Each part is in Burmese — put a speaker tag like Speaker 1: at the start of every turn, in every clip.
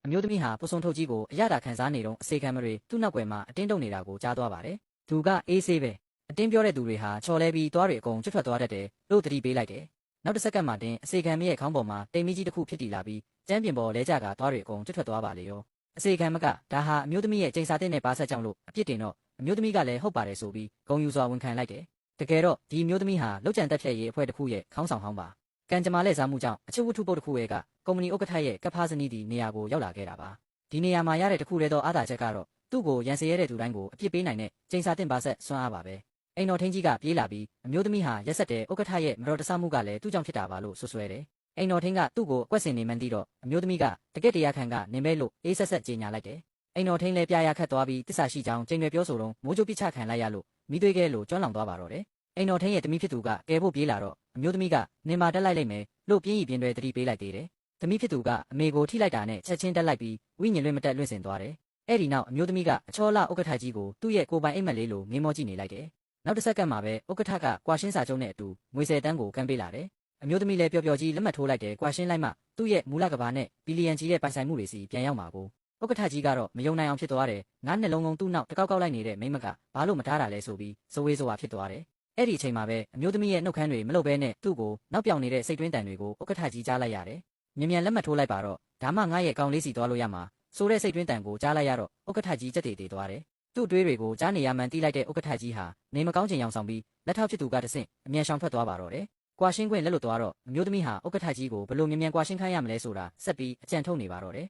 Speaker 1: အမျိုးသမီးဟာပုစုံထုတ်ကြီးကိုအရသာခံစားနေတော့အစေခံမတွေသူ့နောက်ွယ်မှာအတင်းတုံနေတာကိုကြားသွားပါတယ်။သူကအေးဆေးပဲအတင်းပြောတဲ့သူတွေဟာချော်လဲပြီးသွားတွေအကုန်ကျွတ်ထွက်သွားတတ်တယ်လို့သတိပေးလိုက်တယ်။နောက်တစ်စက္ကန့်မှတင်အစေခံမရဲ့ခေါင်းပေါ်မှာတိမ်မီကြီးတစ်ခုဖြစ်တည်လာပြီးကျမ်းပြင်ပေါ်လဲကျကသွားတွေအကုန်ကျွတ်ထွက်သွားပါလေရော။အစေခံမကဒါဟာအမျိုးသမီးရဲ့ချိန်စာတဲ့နဲ့ပါဆက်ကြောင့်လို့အပြစ်တင်တော့အမျိုးသမီးကလည်းဟုတ်ပါတယ်ဆိုပြီးဂုံယူစွာဝန်ခံလိုက်တယ်။တကယ်တော့ဒီအမျိုးသမီးဟာလောက်ကျန်တက်ဖြတ်ရေးအဖွဲ့တစ်ခုရဲ့ခေါင်းဆောင်ဟောင်းပါ။ကံကြမ္မာလက်စားမှုကြောင့်အချစ်ဝတ္ထုပုတ်တစ်ခုရဲ့ကကုမ္ပဏီဥက္ကဋ္ဌရဲ့ကပ်ဖားစနီးဒီနေရာကိုရောက်လာခဲ့တာပါ။ဒီနေရာမှာရတဲ့တစ်ခုတည်းသောအားသာချက်ကတော့သူ့ကိုရန်စေရတဲ့သူတိုင်းကိုအပြစ်ပေးနိုင်တဲ့ချိန်စာတင်ပါဆက်စွမ်းအားပါပဲ။အိမ်တော်ထင်းကြီးကပြေးလာပြီးအမျိုးသမီးဟာရက်ဆက်တဲ့ဥက္ကဋ္ဌရဲ့မတော်တဆမှုကလည်းသူ့ကြောင့်ဖြစ်တာပါလို့ဆွဆွဲတယ်။အိမ်တော်ထင်းကသူ့ကိုအကွက်စင်နေမှန်းသိတော့အမျိုးသမီးကတကက်တရားခံကနေမဲလို့အေးဆက်ဆက်ကြေညာလိုက်တယ်။အိမ်တော်ထင်းလည်းပြာရခတ်သွားပြီးတစ္ဆာရှိကြောင်းချိန်ရွယ်ပြောဆိုတော့မိုးကြိုးပစ်ချခံလိုက်ရလို့မိသွေးကဲလို့ကျွမ်းလောင်သွားပါတော့တယ်။အိမ်တော်ထင်းရဲ့တမိဖြစ်သူကကဲဖို့ပြေးလာတော့အမျိုးသမီးကနေမာတက်လိုက်လိမ့်မယ်လို့ပြင်းရီပြင်းတွေတတိပေးလိုက်သေးတယ်။တမိဖြစ်သူကအမေကိုထိလိုက်တာနဲ့ချက်ချင်းတက်လိုက်ပြီးဝိညာဉ်လွင့်မတက်လွင့်စင်သွားတယ်။အဲ့ဒီနောက်အမျိုးသမီးကအချောလဥက္ကဋ္ဌကြီးကိုသူ့ရဲ့ကိုယ်ပိုင်အိမ်မက်လေးလိုငေးမောကြည့်နေလိုက်တယ်။နောက်တစ်စက္ကန့်မှာပဲဥက္ကဋ္ဌကကွာရှင်းစာချုပ်နဲ့အတူငွေ10တန်းကိုကမ်းပေးလာတယ်။အမျိုးသမီးလည်းပျော်ပျော်ကြီးလက်မှတ်ထိုးလိုက်တယ်ကွာရှင်းလိုက်မှသူ့ရဲ့မူလကဘာနဲ့ဘီလီယံကြီးတဲ့ပိုင်ဆိုင်မှုတွေစီပြန်ရောက်မှာကိုဥက္ကဋ္ဌကြီးကတော့မယုံနိုင်အောင်ဖြစ်သွားတယ်။ငါးနှစ်လုံးလုံးသူ့နောက်တကောက်ကောက်လိုက်နေတဲ့မိမကဘာလို့မထားတာလဲဆိုပြီးဇဝေးဇဝါဖြစ်သွားတယ်။အဲ့ဒီအချိန်မှာပဲအမျိုးသမီးရဲ့နှုတ်ခမ်းတွေမလုတ်ဘဲနဲ့သူ့ကိုနောက်ပြောင်နေတဲ့စိတ်တွင်းတန်တွေကိုဥက္ကဋ္ဌကြီးကြားလိုက်ရတယ်။မြန်လက်မှတ်ထိုးလိုက်ပါတော့ဒါမှငါ့ရဲ့ကောင်လေးစီသွားလို့ရမှာဆိုတဲ့စိတ်တွင်းတန်ကိုကြားလိုက်ရတော့ဥက္ကဋ္ဌကြီးကြက်တည်သွားတယ်။သူ့တွေးတွေကိုကြားနေရမှန်းတီးလိုက်တဲ့ဥက္ကဋ္ဌကြီးဟာနေမကောင်းချင်ရောင်ဆောင်ပြီးလက်ထောက်ဖြစ်သူကတဆင့်အမြန်ရှောင်ထွက်သွားပါတော့တယ်။ကွာရှင်းခွင့်လက်လွတ်သွားတော့အမျိုးသမီးဟာဥက္ကဋ္ဌကြီးကိုဘလို့မြန်ကွာရှင်းခိုင်းရမလဲဆိုတာဆက်ပြီးအကြံထုတ်နေပါတော့တယ်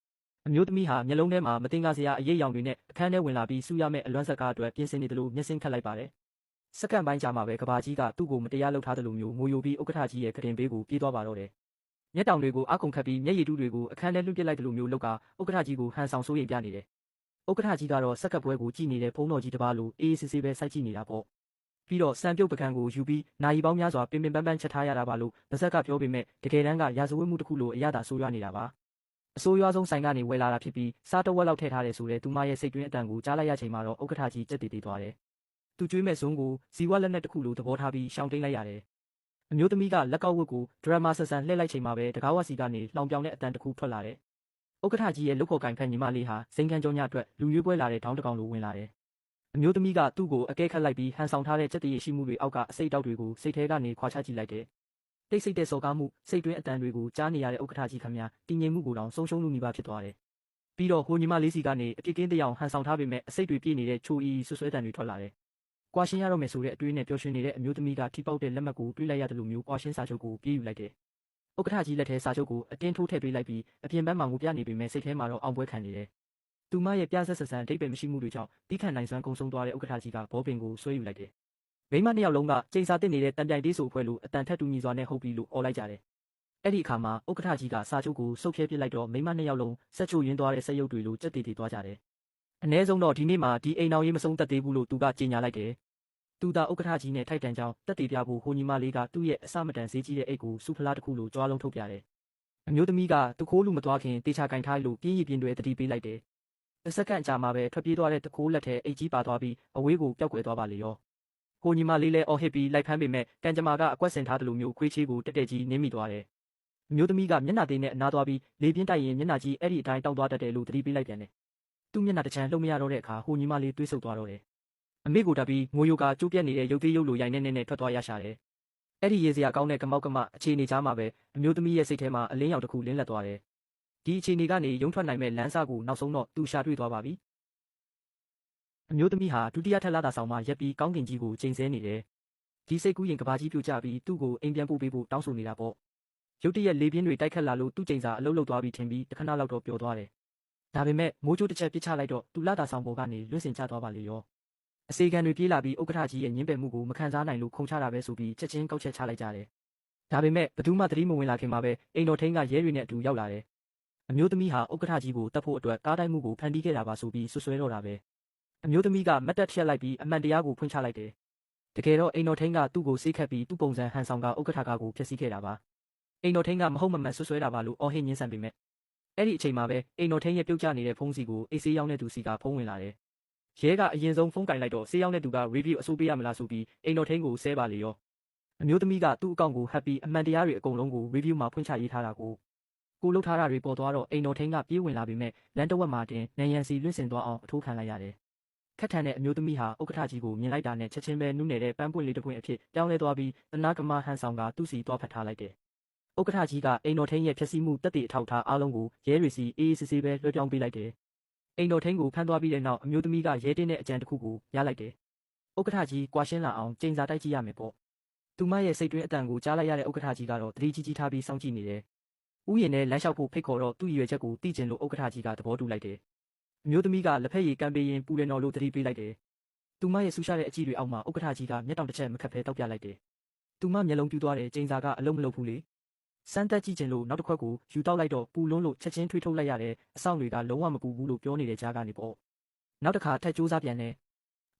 Speaker 2: ။အမျိုးသမီးဟာမျက်လုံးထဲမှာမတင်ကားစရာအရေးရောင်တွေနဲ့အခန်းထဲဝင်လာပြီးစူးရမယ့်အလွမ်းဆက်ကားအတွက်ပြင်ဆင်နေတယ်လို့မျက်စိခတ်လိုက်ပါတယ်။စက္ကန့်ပိုင်းကြာမှပဲကဘာကြီးကသူ့ကိုမတရားလုပ်ထားတယ်လို့မျိုးငိုယိုပြီးဥက္ကဋ္ဌကြီးရဲ့ကတင်ပေးကိုပြေးသွားပါတော့တယ်။မျက်တောင်တွေကိုအကုံခတ်ပြီးမျက်ရည်တူးတွေကိုအခန်းထဲလွှင့်ပစ်လိုက်တယ်လို့မျိုးလောက်ကဥက္ကဋ္ဌကြီးကိုဟန်ဆောင်စိုးရိမ်ပြနေတယ်။ဥက္ကဋ္ဌကြီးကတော့စက္ကပ်ပွဲကိုကြည့်နေတဲ့ဖုံးတော်ကြီးတစ်ပါးလိုအေးအေးဆေးဆေးပဲစိုက်ကြည့်နေတာပေါ့။ပြီးတော့စံပြုတ်ပကံကိုယူပြီးနာရီပေါင်းများစွာပင်ပန်းပန်းချက်ထားရတာပါလို့ဗဇက်ကပြောပေမဲ့တကယ်တမ်းကရာဇဝတ်မှုတစ်ခုလိုအရသာဆိုးရွားနေတာပါ။အဆိုးရွားဆုံးဆိုင်ကနေဝယ်လာတာဖြစ်ပြီးစားတဝက်လောက်ထည့်ထားတယ်ဆိုတဲ့သူမရဲ့စိတ်တွင်းအတန်ကိုကြားလိုက်ရချိန်မှာတော့ဥက္ကဋ္ဌကြီးကြက်တည်တည်သွားတယ်။သူကျွေးမဲ့ဇုံးကိုဇီဝလက်နက်တစ်ခုလိုသဘောထားပြီးရှောင်တိန်လိုက်ရတယ်။အမျိုးသမီးကလက်ကောက်ဝတ်ကိုဒရမာဆန်ဆန်လှည့်လိုက်ချိန်မှာပဲတကားဝစီကနေလောင်ပြောင်တဲ့အတန်တစ်ခုထွက်လာတယ်။ဥက္ကဋ္ဌကြီးရဲ့လုတ်ခေါ်ကင်ဖက်ညီမလေးဟာစိန်ခံကြောညအတွက်လူရွေးပွဲလာတဲ့ထောင်းတကောင်လိုဝင်လာတယ်။အမျိုးသမီးကသူ့ကိုအကဲခတ်လိုက်ပြီးဟန်ဆောင်ထားတဲ့ကြက်တည်ရှိမှုတွေအောက်ကအစိတ်တောက်တွေကိုစိတ်ထဲကနေခွာချကြည့်လိုက်တယ်။တိတ်ဆိတ်တဲ့စော်ကားမှုစိတ်တွင်းအတန်တွေကိုကြားနေရတဲ့ဥက္ကဋ္ဌကြီးခမညာတည်ငြိမ်မှုကိုတောင်ဆုံးရှုံးလူနီးပါးဖြစ်သွားတယ်။ပြီးတော့ဟိုညီမလေးစီကနေအပြစ်ကင်းတရားဟန်ဆောင်ထားပေမဲ့အစိတ်တွေပြည့်နေတဲ့ချိုအီဆွဆွဲတန်တွေထွက်လာတယ်။ကွာရှင်းရတော့မယ်ဆိုတဲ့အတွေးနဲ့ပျော်ရွှင်နေတဲ့အမျိုးသမီးကထိပေါက်တဲ့လက်မှတ်ကိုတွေးလိုက်ရတယ်လို့မျိုးကွာရှင်းစာချုပ်ကိုပြေးယူလိုက်တယ်။ဥက္ကဋ္ဌကြီးလက်ထဲစာချုပ်ကိုအတင်းထိုးထည့်ပေးလိုက်ပြီးအပြင်ဘက်မှာငိုပြနေပေမဲ့စိတ်ထဲမှာတော့အောင်ပွဲခံနေတယ်။သူမရဲ့ပြဆက်ဆက်ဆန်အတိတ်ပဲမရှိမှုတွေကြောင့်တီးခန့်နိုင်စွမ်းကုံဆုံးသွားတဲ့ဥက္ကဋ္ဌကြီးကဘောပင်ကိုဆွဲယူလိုက်တယ်။မိမနှစ်ယောက်လုံးကချိန်စာတစ်နေတဲ့တံပြိုင်တေးဆိုအဖွဲ့လိုအတန်ထက်တူညီစွာနဲ့ဟုတ်ပြီလို့អော်လိုက်ကြတယ်။အဲ့ဒီအခါမှာဥက္ကဋ္ဌကြီးကစာချုပ်ကိုစုပ်ဖြဲပစ်လိုက်တော့မိမနှစ်ယောက်လုံးဆက်ချိုရင်းသွားတဲ့ဆက်ရုပ်တွေလိုကြက်တည်တည်သွားကြတယ်။အ ਨੇ ဆုံးတော့ဒီနေ့မှဒီအိမ်အောင်ရေးမဆုံးသက်သေးဘူးလို့သူကကြေညာလိုက်တယ်။သူသာဥက္ကဋ္ဌကြီးနဲ့ထိုက်တန်ကြောင်းတက်တည်ပြဖို့ဟိုညီမလေးကသူ့ရဲ့အစမတန်ဈေးကြီးတဲ့အိတ်ကိုစူဖလားတစ်ခုလိုကြွားလုံးထုတ်ပြတယ်။အမျိုးသမီးကတခိုးလူမသွားခင်တေချာကင်ထားလို့ပြင်းရည်ပြင်းတွေတတိပေးလိုက်တယ်။တစ်စက္ကန့်ကြာမှပဲထွက်ပြေးသွားတဲ့တခိုးလက်ထဲအိတ်ကြီးပါသွားပြီးအဝေးကိုပျောက်ကွယ်သွားပါလေရော။ဟိုညီမလေးလည်းအော်ဟစ်ပြီးလိုက်ဖမ်းပေမဲ့ကံကြမ္မာကအကွက်ဆင်ထားတယ်လို့မျိုးခွေးချေးကိုတက်တက်ကြီးနင်းမိသွားတယ်။အမျိုးသမီးကမျက်နှာသေးနဲ့အနားသွားပြီးလေပြင်းတိုက်ရင်မျက်နှာကြီးအဲ့ဒီအတိုင်းတောက်သွားတတ်တယ်လို့တတိပေးလိုက်ပြန်တယ်။သူ့မျက်နှာတစ်ချမ်းလှုပ်မရတော့တဲ့အခါဟိုညီမလေးတွေးဆုပ်သွားတော့တယ်။အမေကိုတက်ပြီးငိုယိုကကျိုးပြက်နေတဲ့ရုပ်သေးရုပ်လိုရိုင်နဲ့ထွက်သွားရရှာတယ်။အဲ့ဒီရေစရာကောင်းတဲ့ကမောက်ကမအခြေအနေကြားမှာပဲအမျိုးသမီးရဲ့စိတ်ထဲမှာအလင်းရောင်တစ်ခုလင်းလက်သွားတယ်။ဒီအခြေအနေကနေရုံထွက်နိုင်မဲ့လမ်းစာကိုနောက်ဆုံးတော့သူရှာတွေ့သွားပါပြီ။အမျိုးသမီးဟာဒုတိယထပ်လာတာဆောင်မှရက်ပြီးကောင်းကင်ကြီးကိုချိန်ဆနေတယ်။ဒီစိတ်ကူးရင်ကဘာကြီးပြိုကျပြီးသူ့ကိုအိမ်ပြန်ပို့ပေးဖို့တောင်းဆိုနေတာပေါ့။ရုတ်တရက်လေပြင်းတွေတိုက်ခတ်လာလို့သူ့ချိန်စာအလုတ်လုတ်သွားပြီးထင်ပြီးတခဏလောက်တော့ပျော်သွားတယ်။ဒါပေမဲ့မိုးကြိုးတစ်ချက်ပစ်ချလိုက်တော့သူလာတာဆောင်ပေါ်ကနေလွင့်စင်ကျသွားပါလေရော။အစေခံတွေပြေးလာပြီးဥက္ကဋ္ဌကြီးရဲ့ညှင်းပယ်မှုကိုမခံစားနိုင်လို့ခုံချတာပဲဆိုပြီးချက်ချင်းကောက်ချက်ချလိုက်ကြတယ်။ဒါပေမဲ့ဘသူမှသတိမဝင်လာခင်မှာပဲအိမ်တော်ထိန်းကရဲတွေနဲ့အတူရောက်လာတယ်။အမျိုးသမီးဟာဥက္ကဋ္ဌကြီးကိုတတ်ဖို့အတွက်ကားတိုင်းမှုကိုဖန်တီးခဲ့တာပါဆိုပြီးဆွဆွဲတော့တာပဲ။အမျိုးသမီးကမတ်တက်ထျက်လိုက်ပြီးအမှန်တရားကိုဖွင့်ချလိုက်တယ်။တကယ်တော့အိမ်တော်ထိန်းကသူ့ကိုဆေးခတ်ပြီးသူ့ပုံစံဟန်ဆောင်ကဥက္ကဋ္ဌကကိုဖျက်ဆီးခဲ့တာပါ။အိမ်တော်ထိန်းကမဟုတ်မမှန်ဆွဆွဲတာပါလို့အော်ဟစ်ညှင်းဆန်ပေမဲ့အဲ့ဒီအချိန်မှာပဲအိမ်တော်ထိန်းရဲ့ပြုတ်ကျနေတဲ့ဖုန်းစီကိုအေးဆေးရောက်တဲ့သူစီကဖုန်းဝင်လာတယ်။ရဲကအရင်ဆုံးဖုန်းကင်လိုက်တော့ဆေးရောက်တဲ့သူက review အဆိုးပေးရမလားဆိုပြီးအိမ်တော်ထိန်းကိုဆဲပါလေရော။အမျိုးသမီးကသူ့အကောင့်ကို happy အမှန်တရားတွေအကုန်လုံးကို review မှာဖွင့်ချရေးထားတာကို ကိုလှုပ်ထားတာတွေပေါ်သွားတော့အိမ်တော်ထိန်ကပြေးဝင်လာပေမဲ့လမ်းတစ်ဝက်မှာတင်နန်ရန်စီလွင့်စင်သွားအောင်အထိုးခံလိုက်ရတယ်ခက်ထန်တဲ့အမျိုးသမီးဟာဥက္ကဋ္ဌကြီးကိုမြင်လိုက်တာနဲ့ချက်ချင်းပဲနုနယ်တဲ့ပန်းပွင့်လေးတစ်ပွင့်အဖြစ်ပြောင်းလဲသွားပြီးသနာကမဟန်ဆောင်ကသူ့စီသွားဖတ်ထားလိုက်တယ်ဥက္ကဋ္ဌကြီးကအိမ်တော်ထိန်ရဲ့ဖြစ်စည်းမှုတက်တဲ့အထောက်ထားအားလုံးကိုရဲတွေစီအေးအေးဆေးဆေးပဲလွှဲပြောင်းပေးလိုက်တယ်အိမ်တော်ထိန်ကိုဖမ်းသွားပြီးတဲ့နောက်အမျိုးသမီးကရဲတင်းတဲ့အကြံတစ်ခုကိုရလိုက်တယ်ဥက္ကဋ္ဌကြီးကွာရှင်းလာအောင်ကျိန်စာတိုက်ကြည့်ရမယ်ပေါ့သူမရဲ့စိတ်တွင်းအတန်ကိုကြားလိုက်ရတဲ့ဥက္ကဋ္ဌကြီးကတော့သတိကြီးကြီးထားပြီးစောင့်ကြည့်နေတယ်ဥယျာဉ်နဲ့လမ်းလျှောက်ဖို့ဖိတ်ခေါ်တော့သူ့ရွယ်ချက်ကိုသိကျင်လို့ဥက္ကဋ္ဌကြီးကသဘောတူလိုက်တယ်အမျိုးသမီးကလက်ဖက်ရည်ကမ်းပေးရင်ပူလင်တော်လို့သတိပေးလိုက်တယ်သူမရဲ့ဆူရှားတဲ့အကြည့်တွေအောက်မှာဥက္ကဋ္ဌကြီးကမျက်တောင်တစ်ချက်မခတ်ဖဲတောက်ပြလိုက်တယ်သူမမျက်လုံးပြူသွားတယ်ကျိန်စာကအလုံးမလုံးဘူးလေစမ်းတက်ကြည့်ကျင်လို့နောက်တစ်ခွက်ကိုယူတောက်လိုက်တော့ပူလွန်းလို့ချက်ချင်းထွေးထုတ်လိုက်ရတယ်အဆောင်တွေကလုံးဝမပူဘူးလို့ပြောနေတဲ့ကြားကနေပေါ့နောက်တစ်ခါထပ်ကြိုးစားပြန်တယ်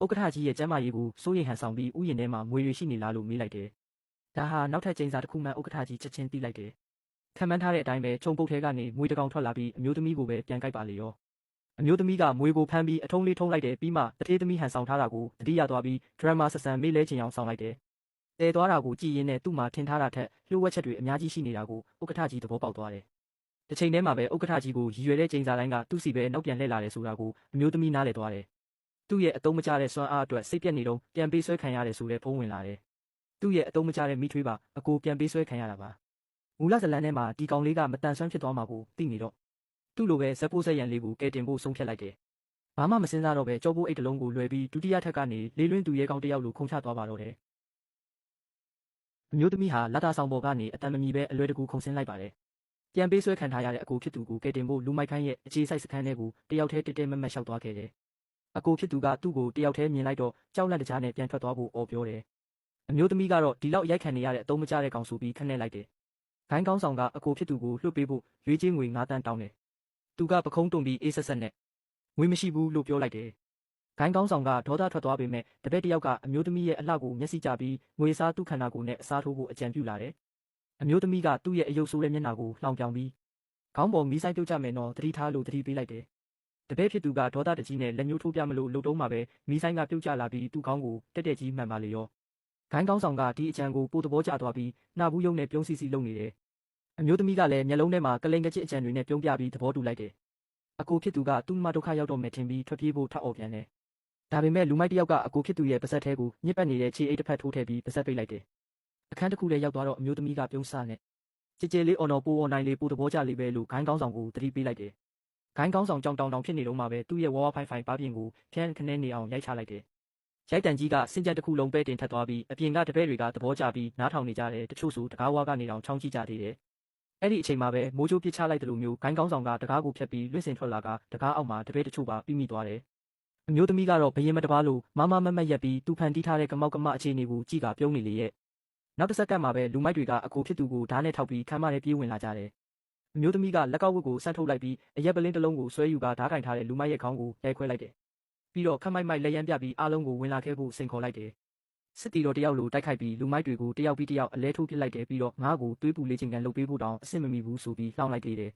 Speaker 2: ဥက္ကဋ္ဌကြီးရဲ့ကျမ်းမာရေးကိုစိုးရိမ်ဟန်ဆောင်ပြီးဥယျာဉ်ထဲမှာမွေတွေရှိနေလားလို့မေးလိုက်တယ်ဒါဟာနောက်ထပ်ကျိန်စာတစ်ခုမှဥက္ကဋ္ဌကြီးချက်ချင်းသိလိုက်တယ်ခံမှန်းထားတဲ့အတိုင်းပဲခြုံပုတ်ထဲကနေမွေတကောင်ထွက်လာပြီးအမျိုးသမီးကိုပဲပြန်ကြိုက်ပါလေရောအမျိုးသမီးကမွေကိုဖမ်းပြီးအထုံးလေးထုံးလိုက်တယ်ပြီးမှတထေးသမီးဟန်ဆောင်ထားတာကိုတတိယသွားပြီးဒရမာဆဆန်မေးလဲချင်အောင်ဆောင်လိုက်တယ်တဲသွားတာကိုကြည်ရင်းနဲ့သူ့မှာထင်ထားတာထက်လျှို့ဝှက်ချက်တွေအများကြီးရှိနေတာကိုဥက္ကဋ္ဌကြီးသဘောပေါက်သွားတယ်တစ်ချိန်တည်းမှာပဲဥက္ကဋ္ဌကြီးကိုရည်ရွယ်တဲ့ကျိန်စာတိုင်းကသူ့စီပဲနောက်ပြန်လှည့်လာတယ်ဆိုတာကိုအမျိုးသမီးနားလည်သွားတယ်သူ့ရဲ့အတုံးမကျတဲ့စွမ်းအားအတွက်စိတ်ပြက်နေတော့ပြန်ပေးဆွဲခံရတယ်ဆိုတဲ့ဖုံးဝင်လာတယ်သူ့ရဲ့အတုံးမကျတဲ့မိထွေးပါအကိုပြန်ပေးဆွဲခံရတာပါမူလဇလန်းထဲမှာဒီကောင်လေးကမတန်ဆွမ်းဖြစ်သွားမှာကိုသိနေတော့သူ့လိုပဲဇက်ပိုးဇက်ရန်လေးကိုကဲတင်ဖို့ဆုံးဖြတ်လိုက်တယ်ဘာမှမစင်စားတော့ပဲကြောပိုးအိတ်တလုံးကိုလွှဲပြီးဒုတိယထပ်ကနေလေးလွင်းသူရဲကောင်းတစ်ယောက်လိုခုန်ချသွားပါတော့တယ်အမျိုးသမီးဟာလာတာဆောင်ပေါ်ကနေအတန်မမီပဲအလွယ်တကူခုန်ဆင်းလိုက်ပါတယ်ပြန်ပေးဆွဲခံထားရတဲ့အကိုဖြစ်သူကိုကဲတင်ဖို့လူမိုက်ခိုင်းရဲ့အခြေစိုက်စခန်းထဲကိုတယောက်တည်းတဲတဲမက်မက်လျှောက်သွားခဲ့တယ်အကိုဖြစ်သူကသူ့ကိုတယောက်တည်းမြင်လိုက်တော့ကြောက်လန့်တကြားနဲ့ပြန်ထွက်သွားဖို့အော်ပြောတယ်အမျိုးသမီးကတော့ဒီလောက်ရိုက်ခံနေရတဲ့အတုံးမကျတဲ့ကောင်ဆိုပြီးခနဲ့လိုက်တယ်ဂိုင်းကောင်းဆောင်ကအကိုဖြစ်သူကိုလွှတ်ပေးဖို့ရွေးချင်းငွေ9 တန်းတောင်းတယ်သူကပခုံးတုံပြီးအေးဆက်ဆက်နဲ့ငွေမရှိဘူးလို့ပြောလိုက်တယ်ဂိုင်းကောင်းဆောင်ကဒေါသထွက်သွားပေမဲ့တပည့်တယောက်ကအမျိုးသမီးရဲ့အလှကိုမျက်စိကျပြီးငွေစားသူ့ခန္ဓာကိုယ်နဲ့အစားထိုးဖို့အကြံပြုလာတယ်အမျိုးသမီးကသူ့ရဲ့အယုတ်ဆိုးတဲ့မျက်နှာကိုလှောင်ပြောင်ပြီးခေါင်းပေါ်မီးဆိုင်ပြုတ်ကြမယ်နော်သတိထားလို့သတိပေးလိုက်တယ်တပည့်ဖြစ်သူကဒေါသတကြီးနဲ့လက်ညှိုးထိုးပြမလို့လှုပ်တုံးမှာပဲမီးဆိုင်ကပြုတ်ကျလာပြီးသူ့ခေါင်းကိုတက်တက်ကြီးမှန်ပါလေရောဂိုင်းကောင်းဆောင်ကဒီအကြံကိုပိုသဘောကျသွားပြီးနှာဘူးယုံနဲ့ပြုံးစီစီလုပ်နေတယ်အမျိုးသမီးကလည်းမျက်လုံးထဲမှာကလိန်ကချစ်အကြံတွေနဲ့ပြုံးပြပြီးသဘောတူလိုက်တယ်အကိုဖြစ်သူကသူ့မှဒုက္ခရောက်တော့မယ်ထင်ပြီးထွက်ပြေးဖို့ထပ်អော်ပြန်တယ်ဒါပေမဲ့လူမိုက်တယောက်ကအကိုဖြစ်သူရဲ့ပါဇက်ထဲကိုညစ်ပတ်နေတဲ့ခြေအိတ်တစ်ဖက်ထိုးထည့်ပြီးပါဇက်ပိတ်လိုက်တယ်အခန်းတစ်ခုထဲရောက်သွားတော့အမျိုးသမီးကပြုံးစားနဲ့ကြည်ကြဲလေးအော်နော်ပိုးအော်နိုင်လေးပိုသဘောကျလေးပဲလို့ဂိုင်းကောင်းဆောင်ကိုသတိပေးလိုက်တယ်ဂိုင်းကောင်းဆောင်ကြောင်တောင်ဖြစ်နေတော့မှပဲသူ့ရဲ့ဝါဝါဖိုင်ဖိုင်ပါပြင်ကိုဖျန်းခနဲနေအောင်ရိုက်ချလိုက်တယ်ရိုက်တန်ကြီးကစင်ကြက်တစ်ခုလုံးပဲတင်ထက်သွားပြီးအပြင်ကတပည့်တွေကသဘောကျပြီးနားထောင်နေကြတယ်တချို့ဆိုတကားဝါကနေတောင်ချောင်းကြည့်ကြသေးတယ်အဲ့ဒီအချိန်မှာပဲမိုးချိုးပစ်ချလိုက်တယ်လို့မျိုးဂိုင်းကောင်းဆောင်ကတကားကိုဖြတ်ပြီးလွင့်စင်ထွက်လာကတကားအောက်မှာတပည့်တချို့ပါပြီးမိသွားတယ်အမျိုးသမီးကတော့ဘရင်မတပါလို့မမမက်ရက်ပြီးသူဖန်တီးထားတဲ့ကမောက်ကမအခြေအနေကိုကြည့်ကပြုံးနေလေရဲ့နောက်တစ်စက္ကန့်မှာပဲလူမိုက်တွေကအကိုဖြစ်သူကိုဓာတ်နဲ့ထောက်ပြီးခမ်းမထဲပြေးဝင်လာကြတယ်အမျိုးသမီးကလက်ကောက်ဝတ်ကိုဆန့်ထုတ်လိုက်ပြီးအရက်ပလင်းတစ်လုံးကိုဆွဲယူကဓာတ်ကင်ထားတဲ့လူမိုက်ရဲ့ခေါင်းကိုတဲခွဲလိုက်တယ်ပြီးတော့ခမ်းမိုက်မိုက်လက်ရမ်းပြပြီးအားလုံးကိုဝင်လာခဲ့ဖို့စိန်ခေါ်လိုက်တယ်စစ်တီတော်တယောက်လိုတိုက်ခိုက်ပြီးလူမိုက်တွေကိုတယောက်ပြီးတယောက်အလဲထိုးပစ်လိုက်တယ်ပြီးတော့ငါ့ကိုသွေးပူလေးချင်ကန်လုပ်ပေးဖို့တောင်အဆင်မမီဘူးဆိုပြီးလှောင်လိုက်သေးတယ်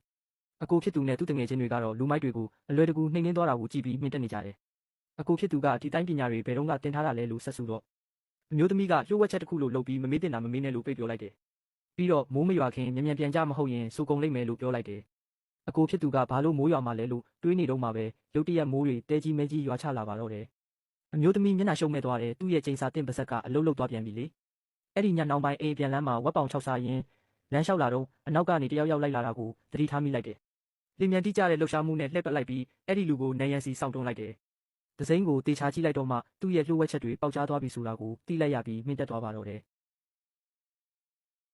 Speaker 2: အကိုဖြစ်သူနဲ့သူ့တငယ်ချင်းတွေကတော့လူမိုက်တွေကိုအလွယ်တကူနှိမ်နှင်းသွားတာကိုကြည့်ပြီးမြင်တက်နေကြတယ်အကိုဖြစ်သူကဒီတိုင်းပညာတွေဘယ်တော့ကတင်ထားတာလဲလို့ဆက်စုတော့အမျိုးသမီးကလျှို့ဝှက်ချက်တစ်ခုလိုလုပ်ပြီးမမေ့တင်တာမမေ့နဲ့လို့ပြောလိုက်တယ်ပြီးတော့မိုးမရွာခင်မြန်ပြန်ကြမဟုတ်ရင်စူကုန်လိမ့်မယ်လို့ပြောလိုက်တယ်အကိုဖြစ်သူကဘာလို့မိုးရွာမှလဲလို့တွေးနေတော့မှပဲရုတ်တရက်မိုးတွေတဲကြီးမဲကြီးရွာချလာပါတော့တယ်အမျိုးသမီးမျက်နှာရှုံမဲ့သွားတယ်သူ့ရဲ့ချိန်စာတင့်ပါဇက်ကအလုတ်လုတ်သွားပြန်ပြီလေအဲ့ဒီညနှောင်းပိုင်းအိမ်ပြန်လမ်းမှာဝက်ပေါင်6စားရင်လမ်းလျှောက်လာတော့အနောက်ကနေတယောက်ယောက်လိုက်လာတာကိုသတိထားမိလိုက်တယ်လင်မြန်တိကျတဲ့လှုပ်ရှားမှုနဲ့လှည့်ပတ်လိုက်ပြီးအဲ့ဒီလူကိုနန်ရန်စီစောင့်တွန်းလိုက်တယ်ဒစိမ့်ကိုတေချာကြည့်လိုက်တော့မှသူ့ရဲ့လျှို့ဝှက်ချက်တွေပေါက်ကြားသွားပြီဆိုတာကိုသိလိုက်ရပြီးမြင့်တက်သွားပါတော့တယ်